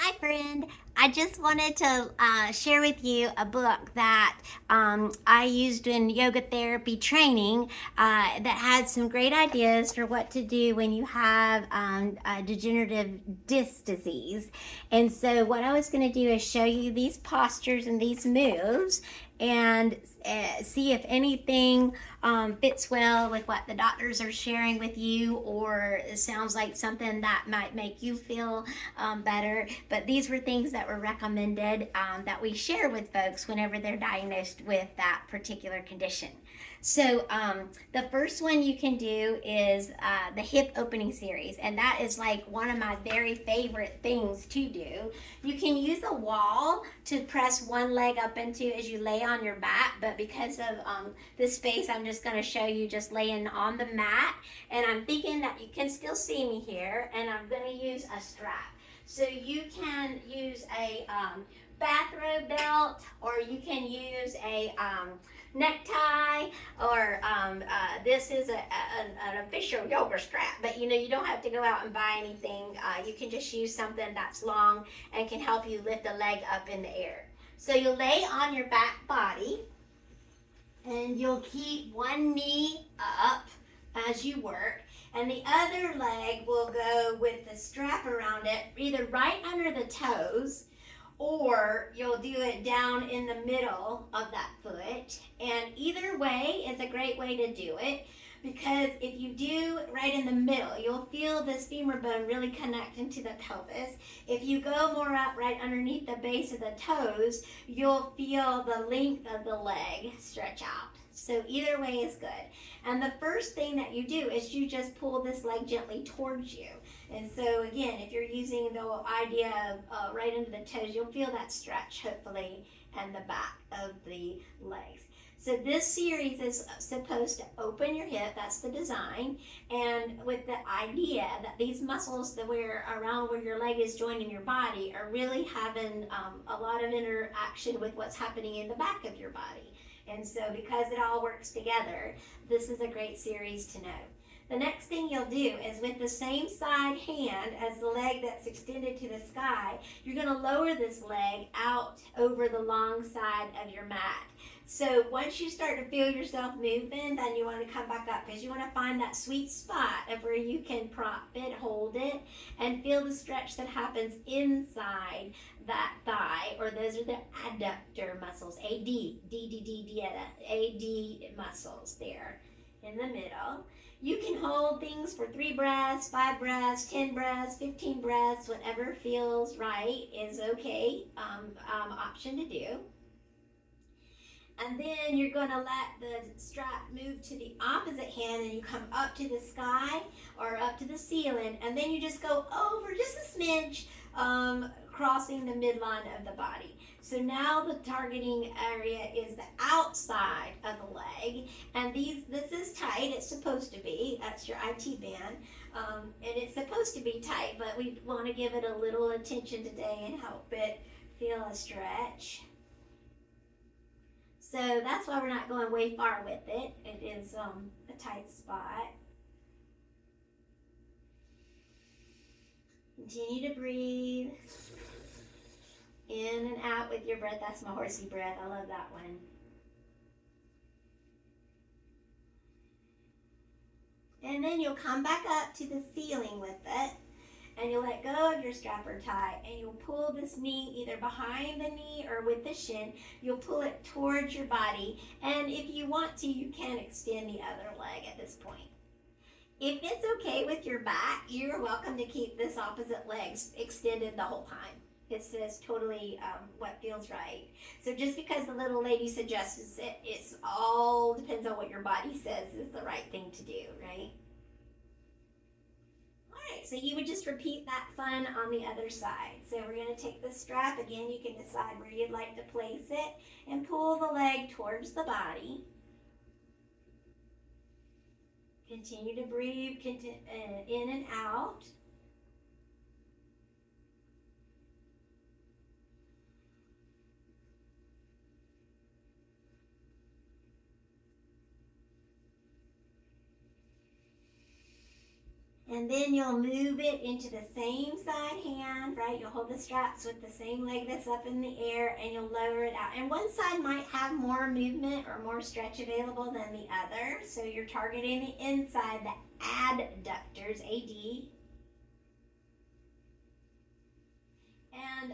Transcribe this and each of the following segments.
Hi, friend. I just wanted to share with you a book that I used in yoga therapy training that had some great ideas for what to do when you have a degenerative disc disease. And so, what I was going to do is show you these postures and these moves and see if anything fits well with what the doctors are sharing with you, or it sounds like something that might make you feel better. But these were things that were recommended that we share with folks whenever they're diagnosed with that particular condition. So, the first one you can do is the hip opening series, and that is like one of my very favorite things to do. You can use a wall to press one leg up into as you lay on your back, but because of this space, I'm just going to show you just laying on the mat. And I'm thinking that you can still see me here, and I'm going to use a strap. So you can use a bathrobe belt, or you can use a necktie, or this is an official yoga strap. But you don't have to go out and buy anything. You can just use something that's long and can help you lift the leg up in the air. So you'll lay on your back body, and you'll keep one knee up as you work, and the other leg will go with the strap around it, either right under the toes, or you'll do it down in the middle of that foot. And either way is a great way to do it, because if you do right in the middle, you'll feel this femur bone really connect into the pelvis. If you go more up right underneath the base of the toes, you'll feel the length of the leg stretch out. So either way is good. And the first thing that you do is you just pull this leg gently towards you. And so again, if you're using the idea of right into the toes, you'll feel that stretch hopefully and the back of the legs. So this series is supposed to open your hip, that's the design, and with the idea that these muscles that were around where your leg is joining your body are really having a lot of interaction with what's happening in the back of your body. And so because it all works together, this is a great series to know. The next thing you'll do is, with the same side hand as the leg that's extended to the sky, you're going to lower this leg out over the long side of your mat. So once you start to feel yourself moving, then you want to come back up, because you want to find that sweet spot of where you can prop it, hold it, and feel the stretch that happens inside that thigh, or those are the adductor muscles, AD muscles there in the middle. You can hold things for 3 breaths, 5 breaths, 10 breaths, 15 breaths, whatever feels right is okay option to do. And then you're going to let the strap move to the opposite hand, and you come up to the sky or up to the ceiling, and then you just go over just a smidge, crossing the midline of the body. So now the targeting area is the outside of the leg, and this is tight. It's supposed to be. That's your IT band, and it's supposed to be tight, but we want to give it a little attention today and help it feel a stretch. So that's why we're not going way far with it. It is a tight spot. Continue to breathe in and out with your breath. That's my horsey breath. I love that one. And then you'll come back up to the ceiling with it, and you'll let go of your strap or tie, and you'll pull this knee either behind the knee or with the shin. You'll pull it towards your body, and if you want to, you can extend the other leg at this point. If it's okay with your back, you're welcome to keep this opposite leg extended the whole time. It says totally what feels right. So just because the little lady suggests it, it's all depends on what your body says is the right thing to do, right? Alright, so you would just repeat that fun on the other side. So we're going to take the strap. Again, you can decide where you'd like to place it and pull the leg towards the body. Continue to breathe in and out. And then you'll move it into the same side hand, right? You'll hold the straps with the same leg that's up in the air and you'll lower it out. And one side might have more movement or more stretch available than the other. So you're targeting the inside, the adductors, AD. And,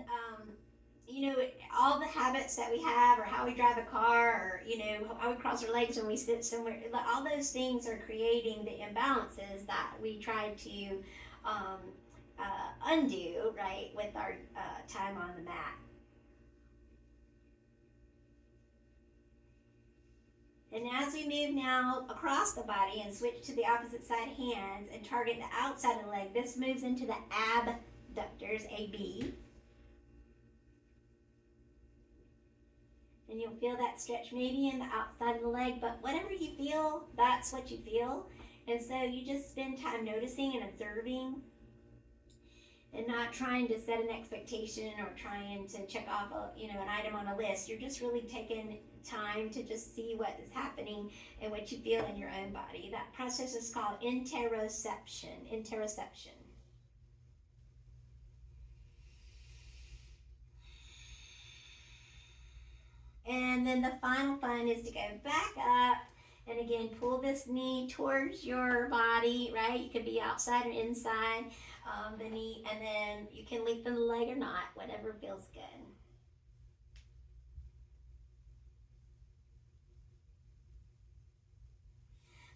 you know, all the habits that we have, or how we drive a car, or, you know, how we cross our legs when we sit somewhere, all those things are creating the imbalances that we try to um, undo, right, with our time on the mat. And as we move now across the body and switch to the opposite side hands and target the outside of the leg, this moves into the abductors, AB. And you'll feel that stretch maybe in the outside of the leg, but whatever you feel, that's what you feel. And so you just spend time noticing and observing and not trying to set an expectation or trying to check off an item on a list. You're just really taking time to just see what is happening and what you feel in your own body. That process is called interoception. And then the final fun is to go back up and again pull this knee towards your body, right? You could be outside or inside the knee, and then you can lengthen the leg or not, whatever feels good.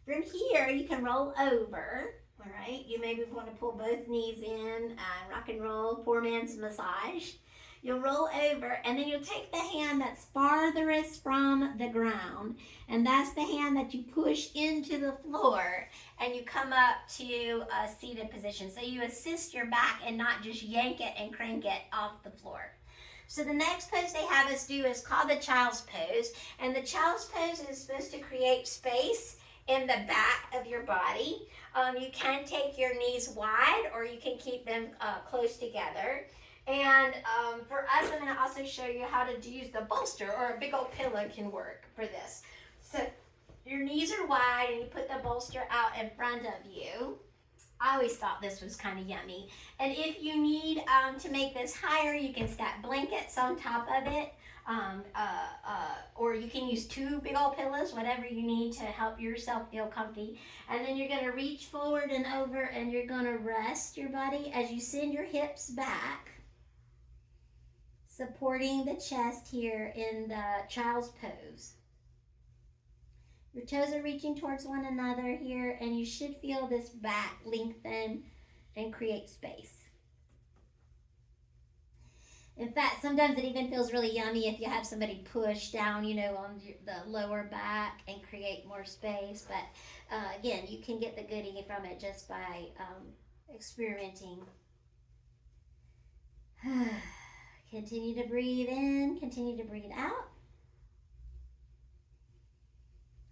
From here, you can roll over, all right? You maybe want to pull both knees in, rock and roll, poor man's massage. You'll roll over, and then you'll take the hand that's farthest from the ground, and that's the hand that you push into the floor, and you come up to a seated position. So you assist your back and not just yank it and crank it off the floor. So the next pose they have us do is called the child's pose, and the child's pose is supposed to create space in the back of your body. You can take your knees wide, or you can keep them close together. And for us, I'm going to also show you how to use the bolster, or a big old pillow can work for this. So your knees are wide and you put the bolster out in front of you. I always thought this was kind of yummy. And if you need to make this higher, you can stack blankets on top of it. Or you can use two big old pillows, whatever you need to help yourself feel comfy. And then you're going to reach forward and over, and you're going to rest your body as you send your hips back, supporting the chest here in the child's pose. Your toes are reaching towards one another here, and you should feel this back lengthen and create space. In fact, sometimes it even feels really yummy if you have somebody push down, on the lower back and create more space. But again, you can get the goodie from it just by experimenting. Continue to breathe in, continue to breathe out.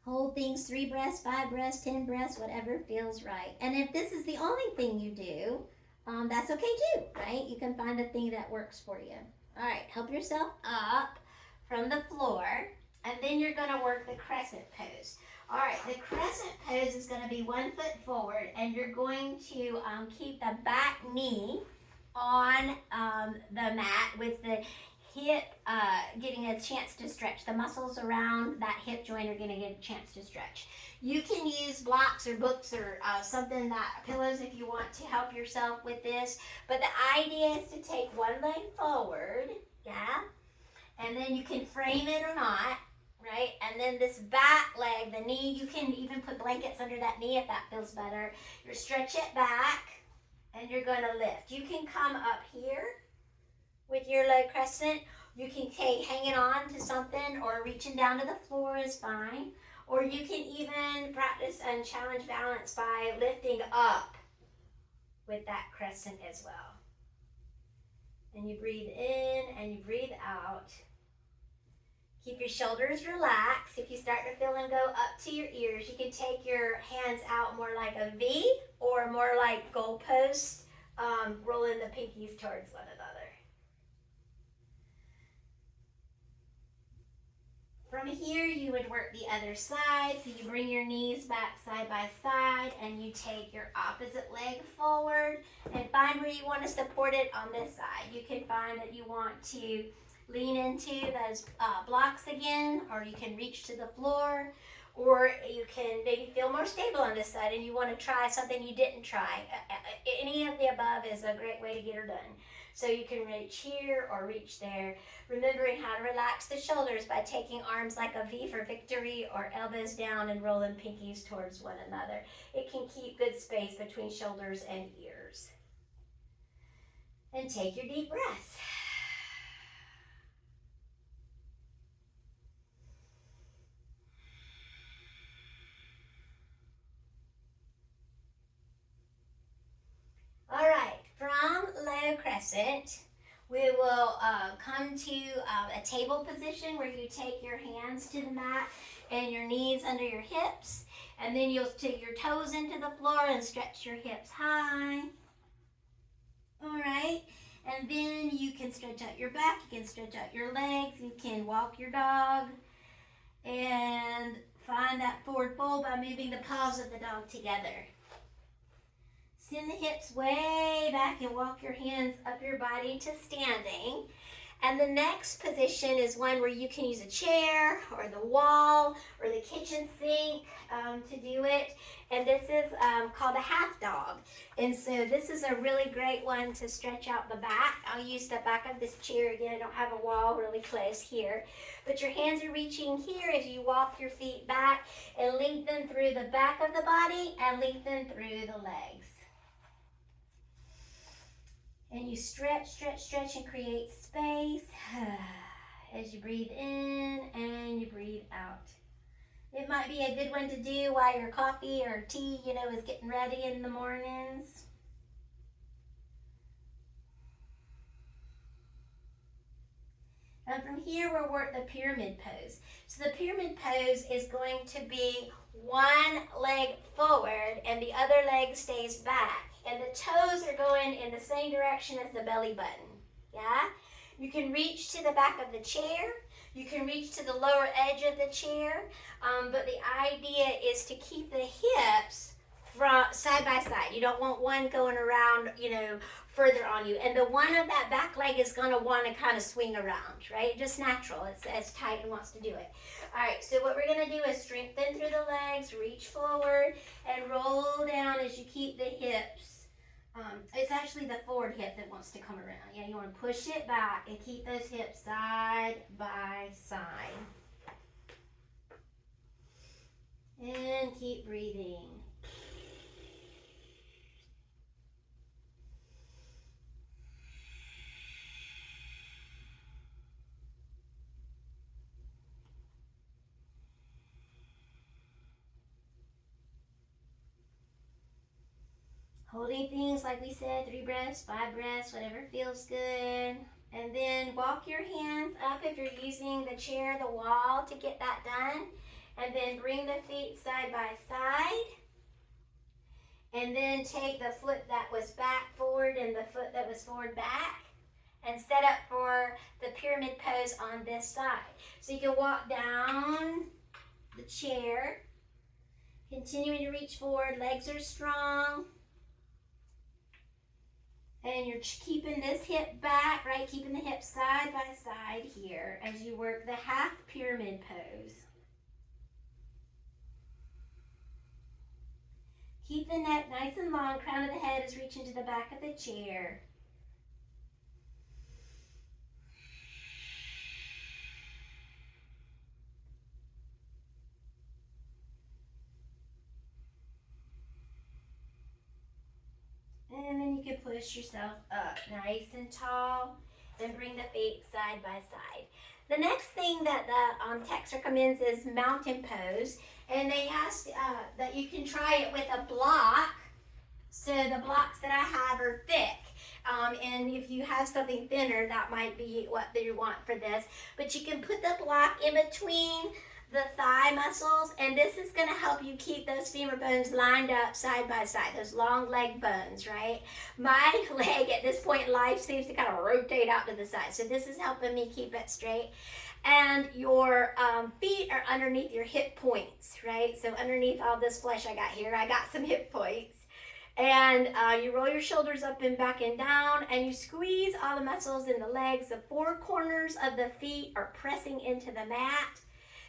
Hold things 3 breaths, 5 breaths, 10 breaths, whatever feels right. And if this is the only thing you do, that's okay too, right? You can find a thing that works for you. All right, help yourself up from the floor, and then you're going to work the crescent pose. All right, the crescent pose is going to be 1 foot forward, and you're going to keep the back knee on the mat with the hip getting a chance to stretch. The muscles around that hip joint are going to get a chance to stretch. You can use blocks or books or pillows if you want to help yourself with this. But the idea is to take one leg forward, yeah, and then you can frame it or not, right? And then this back leg, the knee, you can even put blankets under that knee if that feels better. You stretch it back, and you're going to lift. You can come up here with your low crescent. You can take hanging on to something, or reaching down to the floor is fine. Or you can even practice and challenge balance by lifting up with that crescent as well. And you breathe in and you breathe out. Keep your shoulders relaxed. If you start to feel them go up to your ears, you can take your hands out more like a V or more like goalposts, rolling the pinkies towards one another. From here, you would work the other side. So you bring your knees back side by side and you take your opposite leg forward and find where you want to support it on this side. You can find that you want to lean into those blocks again, or you can reach to the floor, or you can maybe feel more stable on this side and you want to try something you didn't try. Any of the above is a great way to get her done. So you can reach here or reach there, remembering how to relax the shoulders by taking arms like a V for victory or elbows down and rolling pinkies towards one another. It can keep good space between shoulders and ears. And take your deep breath. All right, from low crescent, we will come to a table position where you take your hands to the mat and your knees under your hips. And then you'll take your toes into the floor and stretch your hips high. All right. And then you can stretch out your back, you can stretch out your legs, you can walk your dog, and find that forward fold by moving the paws of the dog together. Send the hips way back and walk your hands up your body to standing. And the next position is one where you can use a chair or the wall or the kitchen sink to do it. And this is called a half dog. And so this is a really great one to stretch out the back. I'll use the back of this chair again. I don't have a wall really close here. But your hands are reaching here as you walk your feet back and lengthen through the back of the body and lengthen through the legs. And you stretch, stretch, stretch, and create space as you breathe in and you breathe out. It might be a good one to do while your coffee or tea, is getting ready in the mornings. And from here, we'll work the pyramid pose. So the pyramid pose is going to be one leg forward and the other leg stays back. And the toes are going in the same direction as the belly button, yeah? You can reach to the back of the chair. You can reach to the lower edge of the chair. But the idea is to keep the hips from side by side. You don't want one going around, further on you. And the one on that back leg is going to want to kind of swing around, right? Just natural. It's as tight and wants to do it. All right, so what we're going to do is strengthen through the legs, reach forward, and roll down as you keep the hips. It's actually the forward hip that wants to come around. Yeah, you want to push it back and keep those hips side by side. And keep breathing. Holding things like we said, 3 breaths, 5 breaths, whatever feels good. And then walk your hands up if you're using the chair, the wall to get that done. And then bring the feet side by side. And then take the foot that was back forward and the foot that was forward back. And set up for the pyramid pose on this side. So you can walk down the chair. Continuing to reach forward, legs are strong. And you're keeping this hip back, right? Keeping the hips side by side here as you work the half pyramid pose. Keep the neck nice and long. Crown of the head is reaching to the back of the chair. And then you can push yourself up nice and tall and bring the feet side by side. The next thing that the text recommends is mountain pose. And they ask that you can try it with a block. So the blocks that I have are thick. And if you have something thinner, that might be what you want for this. But you can put the block in between the thigh muscles, and this is going to help you keep those femur bones lined up side by side, those long leg bones, right? My leg at this point in life seems to kind of rotate out to the side, so this is helping me keep it straight. And your feet are underneath your hip points, right? So underneath all this flesh I got here, I got some hip points. And you roll your shoulders up and back and down, and you squeeze all the muscles in the legs. The four corners of the feet are pressing into the mat.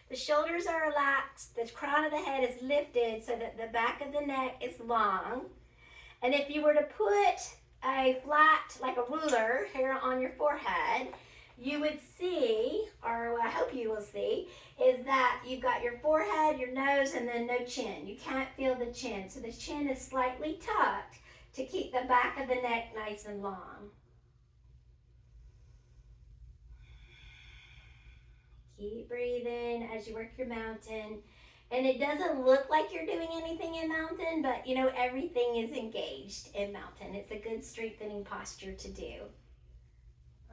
The shoulders are relaxed. The crown of the head is lifted so that the back of the neck is long. And if you were to put a flat, like a ruler, here on your forehead, you would see, or what I hope you will see, is that you've got your forehead, your nose, and then no chin. You can't feel the chin. So the chin is slightly tucked to keep the back of the neck nice and long. Keep breathing as you work your mountain. And it doesn't look like you're doing anything in mountain, but you know, everything is engaged in mountain. It's a good strengthening posture to do.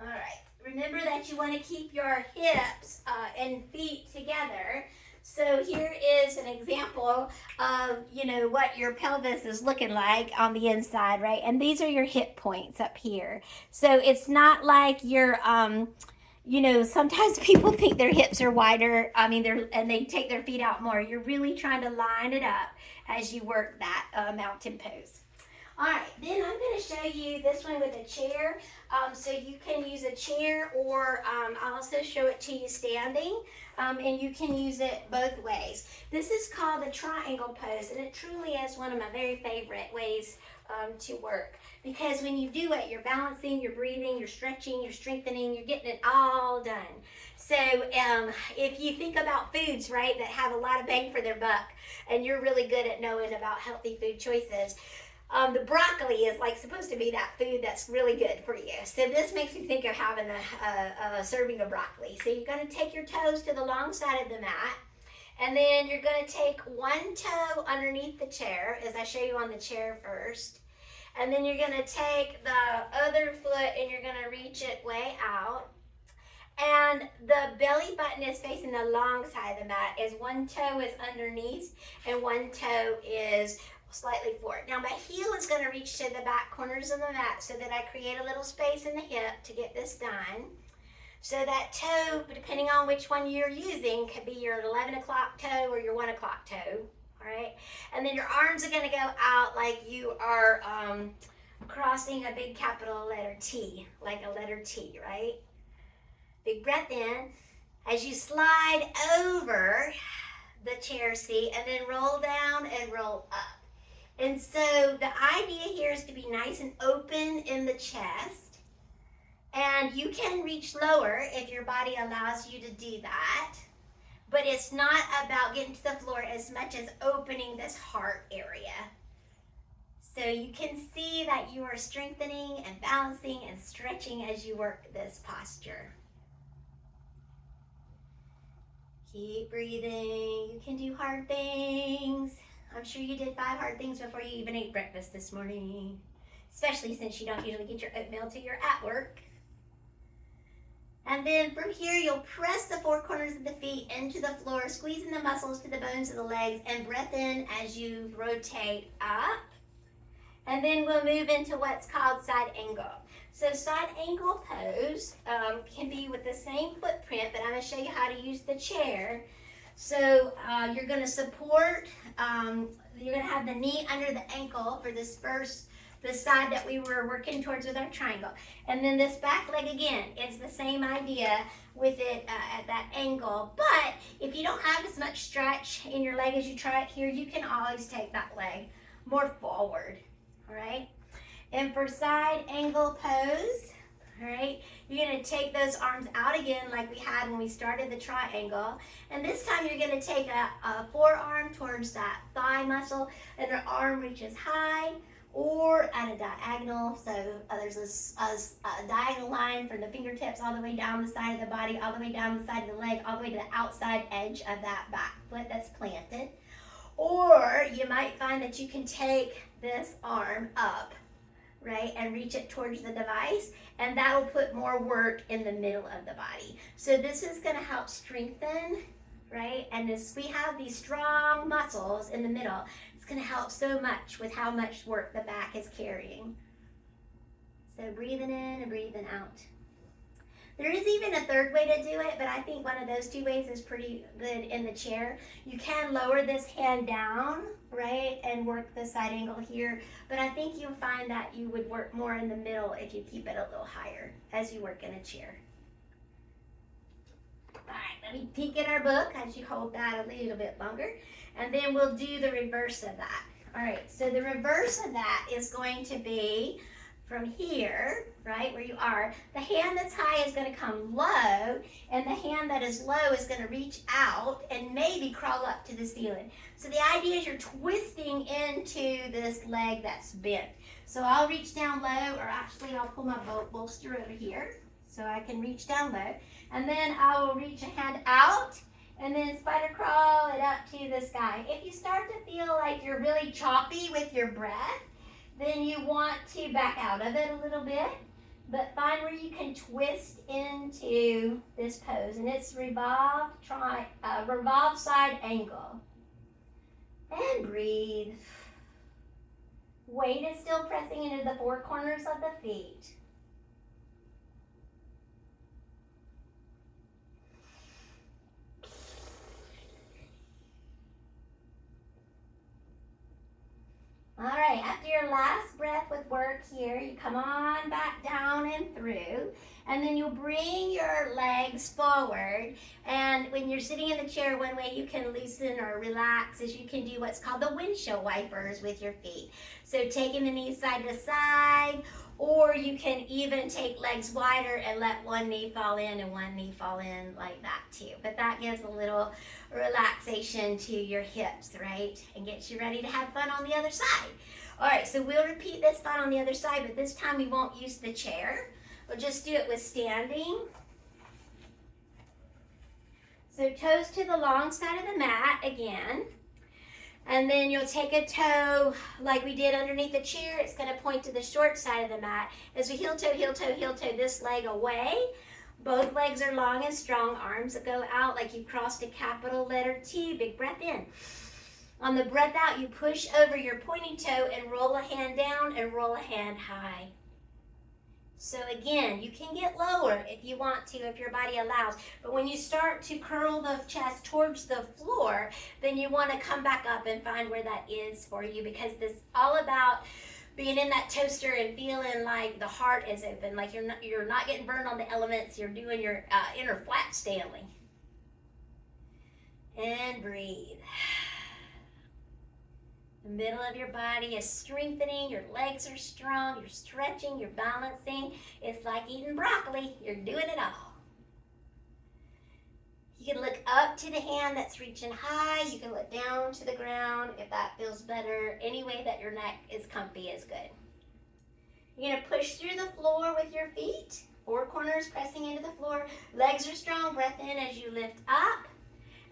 All right. Remember that you want to keep your hips and feet together. So here is an example of, you know, what your pelvis is looking like on the inside, right? And these are your hip points up here. So it's not like you're, you know, sometimes people think their hips are wider. I mean, and they take their feet out more. You're really trying to line it up as you work that mountain pose. All right, then I'm going to show you this one with a chair. So you can use a chair, or I'll also show it to you standing, and you can use it both ways. This is called the triangle pose, and it truly is one of my very favorite ways to work, because when you do it, you're balancing, you're breathing, you're stretching, you're strengthening, you're getting it all done. So if you think about foods, right, that have a lot of bang for their buck, and you're really good at knowing about healthy food choices, the broccoli is like supposed to be that food that's really good for you. So this makes me think of having a serving of broccoli. So you're going to take your toes to the long side of the mat, and then you're going to take one toe underneath the chair, as I show you on the chair first. And then you're going to take the other foot and you're going to reach it way out. And the belly button is facing the long side of the mat, as one toe is underneath and one toe is slightly forward. Now my heel is going to reach to the back corners of the mat so that I create a little space in the hip to get this done. So that toe, depending on which one you're using, could be your 11 o'clock toe or your 1 o'clock toe. All right. And then your arms are going to go out like you are crossing a big capital letter T, like a letter T, right? Big breath in as you slide over the chair seat, and then roll down and roll up. And so the idea here is to be nice and open in the chest. And you can reach lower if your body allows you to do that. But it's not about getting to the floor as much as opening this heart area. So you can see that you are strengthening and balancing and stretching as you work this posture. Keep breathing. You can do hard things. I'm sure you did 5 hard things before you even ate breakfast this morning, especially since you don't usually get your oatmeal till you're at work. And then from here, you'll press the 4 corners of the feet into the floor, squeezing the muscles to the bones of the legs, and breath in as you rotate up. And then we'll move into what's called side angle. So side angle pose can be with the same footprint, but I'm going to show you how to use the chair. So you're going to support, you're going to have the knee under the ankle for this first, the side that we were working towards with our triangle. And then this back leg again, it's the same idea with it at that angle. But if you don't have as much stretch in your leg as you try it here, you can always take that leg more forward, all right? And for side angle pose, all right, you're going to take those arms out again like we had when we started the triangle. And this time you're going to take a forearm towards that thigh muscle, and the arm reaches high or at a diagonal. So there's a diagonal line from the fingertips all the way down the side of the body, all the way down the side of the leg, all the way to the outside edge of that back foot that's planted. Or you might find that you can take this arm up, right, and reach it towards the device, and that will put more work in the middle of the body. So this is going to help strengthen right? And this, we have these strong muscles in the middle. It's going to help so much with how much work the back is carrying. So breathing in and breathing out. There is even a third way to do it, but I think one of those two ways is pretty good in the chair. You can lower this hand down, right, and work the side angle here, but I think you'll find that you would work more in the middle if you keep it a little higher as you work in a chair. All right, let me peek at our book as you hold that a little bit longer, and then we'll do the reverse of that. All right, so the reverse of that is going to be from here, right, where you are, the hand that's high is going to come low, and the hand that is low is going to reach out and maybe crawl up to the ceiling. So the idea is you're twisting into this leg that's bent. So I'll reach down low, or actually I'll pull my bolster over here so I can reach down low. And then I will reach a hand out and then spider crawl it up to the sky. If you start to feel like you're really choppy with your breath, then you want to back out of it a little bit, but find where you can twist into this pose. And it's revolve side angle. And breathe. Weight is still pressing into the four corners of the feet. All right, after your last breath with work here, you come on back down and through, and then you'll bring your legs forward. And when you're sitting in the chair, one way you can loosen or relax is you can do what's called the windshield wipers with your feet. So taking the knees side to side, or you can even take legs wider and let one knee fall in and one knee fall in like that too. But that gives a little relaxation to your hips, right? And gets you ready to have fun on the other side. All right, so we'll repeat this fun on the other side, but this time we won't use the chair. We'll just do it with standing. So toes to the long side of the mat again. And then you'll take a toe like we did underneath the chair. It's going to point to the short side of the mat. As we heel toe, heel toe, heel toe this leg away. Both legs are long and strong. Arms that go out like you crossed a capital letter T. Big breath in. On the breath out, you push over your pointing toe and roll a hand down and roll a hand high. So again, you can get lower if you want to, if your body allows. But when you start to curl the chest towards the floor, then you want to come back up and find where that is for you, because this is all about being in that toaster and feeling like the heart is open, like you're not getting burned on the elements. You're doing your inner flat Stanley. And breathe. The middle of your body is strengthening, your legs are strong, you're stretching, you're balancing. It's like eating broccoli, you're doing it all. You can look up to the hand that's reaching high, you can look down to the ground if that feels better. Any way that your neck is comfy is good. You're gonna push through the floor with your feet, four corners pressing into the floor. Legs are strong, breath in as you lift up.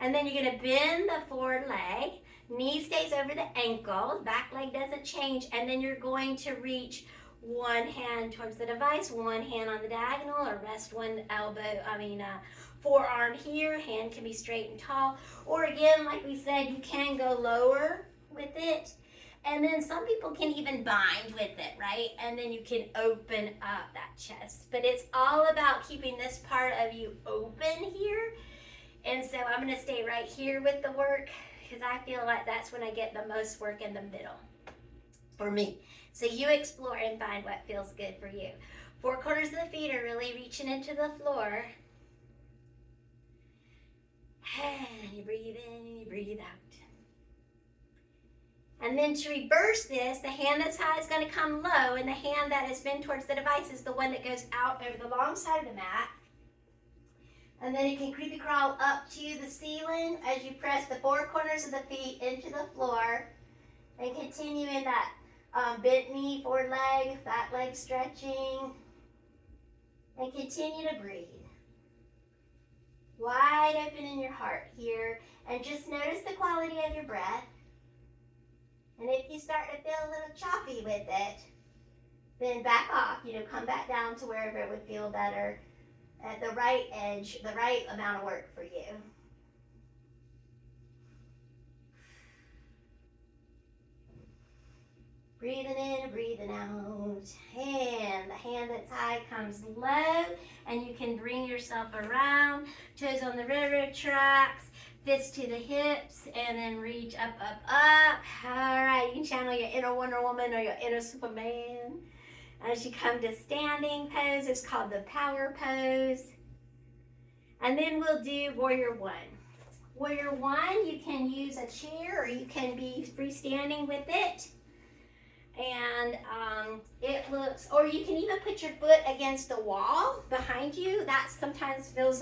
And then you're gonna bend the forward leg. Knee stays over the ankle, back leg doesn't change, and then you're going to reach one hand towards the device, one hand on the diagonal, or rest one forearm here. Hand can be straight and tall. Or again, like we said, you can go lower with it. And then some people can even bind with it, right? And then you can open up that chest. But it's all about keeping this part of you open here. And so I'm gonna stay right here with the work, because I feel like that's when I get the most work in the middle for me. So you explore and find what feels good for you. Four corners of the feet are really reaching into the floor. And you breathe in and you breathe out. And then to reverse this, the hand that's high is going to come low, and the hand that has been towards the device is the one that goes out over the long side of the mat. And then you can creepy crawl up to the ceiling as you press the four corners of the feet into the floor, and continue in that bent knee, forward leg, that leg stretching, and continue to breathe. Wide open in your heart here, and just notice the quality of your breath. And if you start to feel a little choppy with it, then back off, come back down to wherever it would feel better. At the right edge, the right amount of work for you. Breathing in and breathing out. And the hand that's high comes low, and you can bring yourself around. Toes on the railroad tracks, fists to the hips, and then reach up, up, up. All right, you can channel your inner Wonder Woman or your inner Superman. As you come to standing pose, it's called the power pose. And then we'll do warrior one. Warrior one, you can use a chair or you can be freestanding with it. And it looks, or you can even put your foot against the wall behind you. That sometimes feels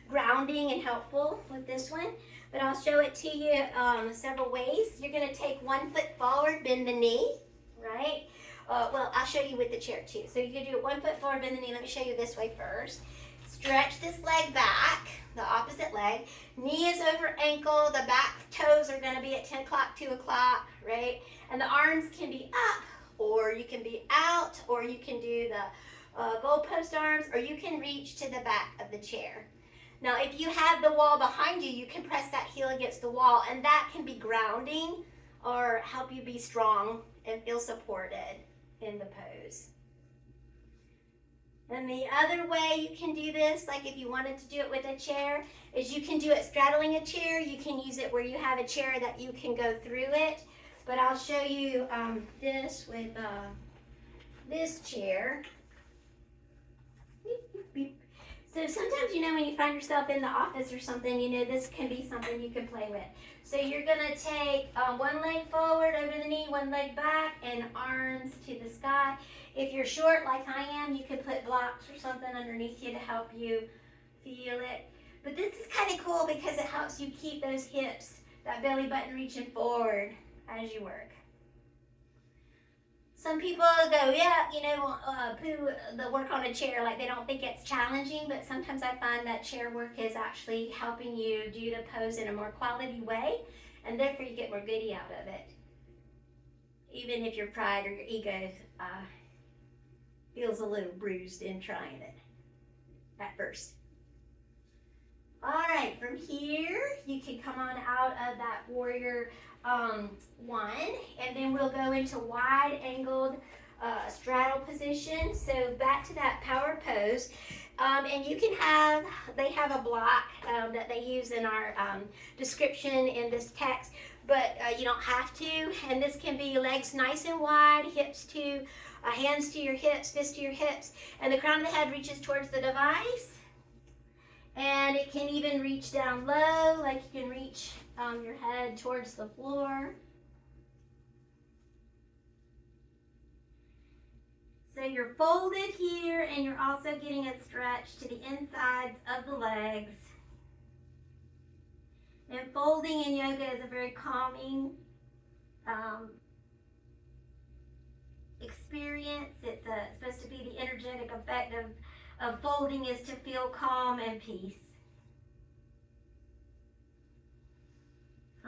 grounding and helpful with this one. But I'll show it to you several ways. You're going to take 1 foot forward, bend the knee, right? Well, I'll show you with the chair too. So you can do it 1 foot forward, bend the knee. Let me show you this way first. Stretch this leg back, the opposite leg. Knee is over ankle. The back toes are going to be at 10 o'clock, 2 o'clock, right? And the arms can be up, or you can be out, or you can do the goalpost arms, or you can reach to the back of the chair. Now, if you have the wall behind you, you can press that heel against the wall, and that can be grounding or help you be strong and feel supported in the pose. And the other way you can do this, like if you wanted to do it with a chair, is you can do it straddling a chair. You can use it where you have a chair that you can go through it. But I'll show you this with this chair. So sometimes, you know, when you find yourself in the office or something, you know, this can be something you can play with. So you're going to take one leg forward over the knee, one leg back, and arms to the sky. If you're short like I am, you can put blocks or something underneath you to help you feel it. But this is kind of cool because it helps you keep those hips, that belly button reaching forward as you work. Some people go, yeah, you know, poo the work on a chair, like they don't think it's challenging, but sometimes I find that chair work is actually helping you do the pose in a more quality way, and therefore you get more goodie out of it. Even if your pride or your ego feels a little bruised in trying it at first. All right, from here, you can come on out of that warrior one, and then we'll go into wide angled straddle position. So back to that power pose. And you can have, they have a block that they use in our description in this text, but you don't have to. And this can be legs nice and wide, hips to, hands to your hips, fists to your hips, and the crown of the head reaches towards the device. And it can even reach down low, like you can reach your head towards the floor. So you're folded here, and you're also getting a stretch to the insides of the legs. And folding in yoga is a very calming experience. It's supposed to be the energetic effect of folding is to feel calm and peace.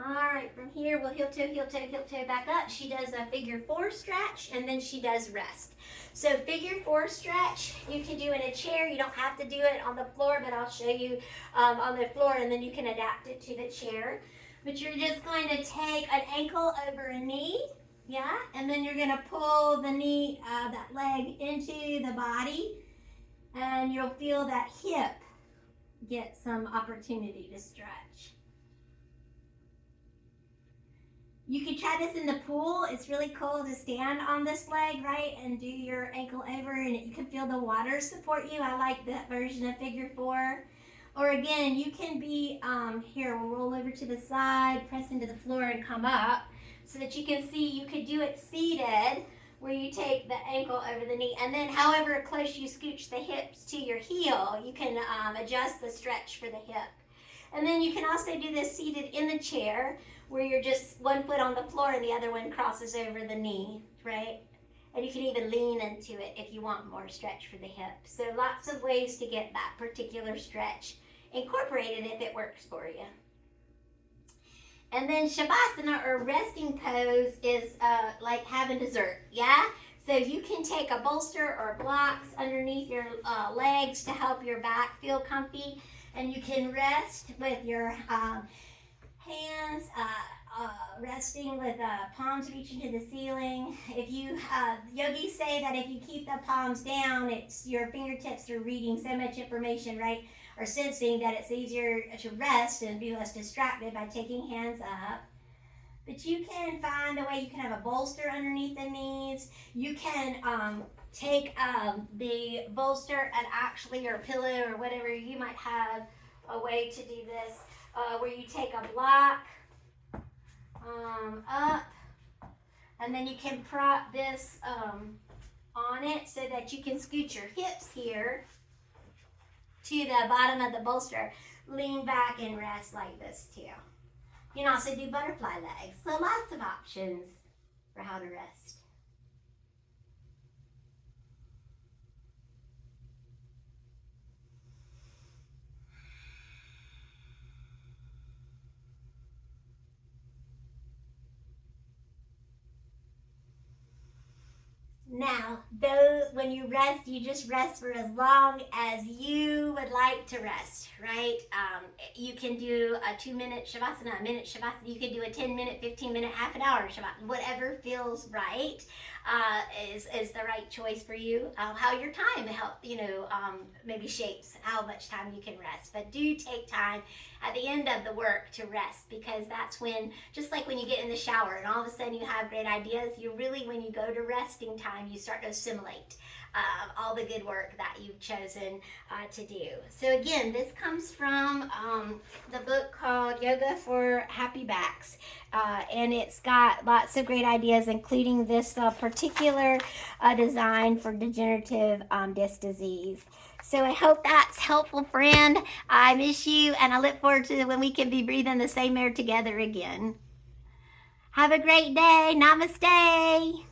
All right, from here we'll heel toe back up. She does a figure 4 stretch, and then she does rest. So figure 4 stretch, you can do in a chair. You don't have to do it on the floor, but I'll show you on the floor, and then you can adapt it to the chair. But you're just going to take an ankle over a knee, yeah, and then you're going to pull the knee, that leg into the body, and you'll feel that hip get some opportunity to stretch. You can try this in the pool. It's really cool to stand on this leg, right, and do your ankle over, and you can feel the water support you. I like that version of figure 4. Or again, you can be, here, we'll roll over to the side, press into the floor, and come up so that you can see you could do it seated, where you take the ankle over the knee, and then however close you scooch the hips to your heel, you can adjust the stretch for the hip. And then you can also do this seated in the chair, where you're just one foot on the floor and the other one crosses over the knee, right? And you can even lean into it if you want more stretch for the hip. So lots of ways to get that particular stretch incorporated if it works for you. And then Shavasana, or resting pose, is like having dessert, yeah? So you can take a bolster or blocks underneath your legs to help your back feel comfy, and you can rest with your hands resting with palms reaching to the ceiling. If you yogis say that if you keep the palms down, it's your fingertips are reading so much information, right, or sensing that it's easier to rest and be less distracted by taking hands up. But you can find a way. You can have a bolster underneath the knees. You can take the bolster and actually, or pillow or whatever you might have, a way to do this, where you take a block up, and then you can prop this on it so that you can scoot your hips here to the bottom of the bolster. Lean back and rest like this too. You can also do butterfly legs. So lots of options for how to rest. Now, when you rest, you just rest for as long as you would like to rest, right? You can do a 2-minute shavasana, a minute shavasana. You can do a 10-minute, 15-minute, half an hour shavasana. Whatever feels right is the right choice for you. How your time help, maybe shapes how much time you can rest. But do take time at the end of the work to rest, because that's when, just like when you get in the shower and all of a sudden you have great ideas, you really, when you go to resting time, you start to assimilate all the good work that you've chosen to do. So again, this comes from the book called Yoga for Happy Backs, and it's got lots of great ideas, including this particular design for degenerative disc disease. So I hope that's helpful, friend. I miss you, and I look forward to when we can be breathing the same air together again. Have a great day. Namaste.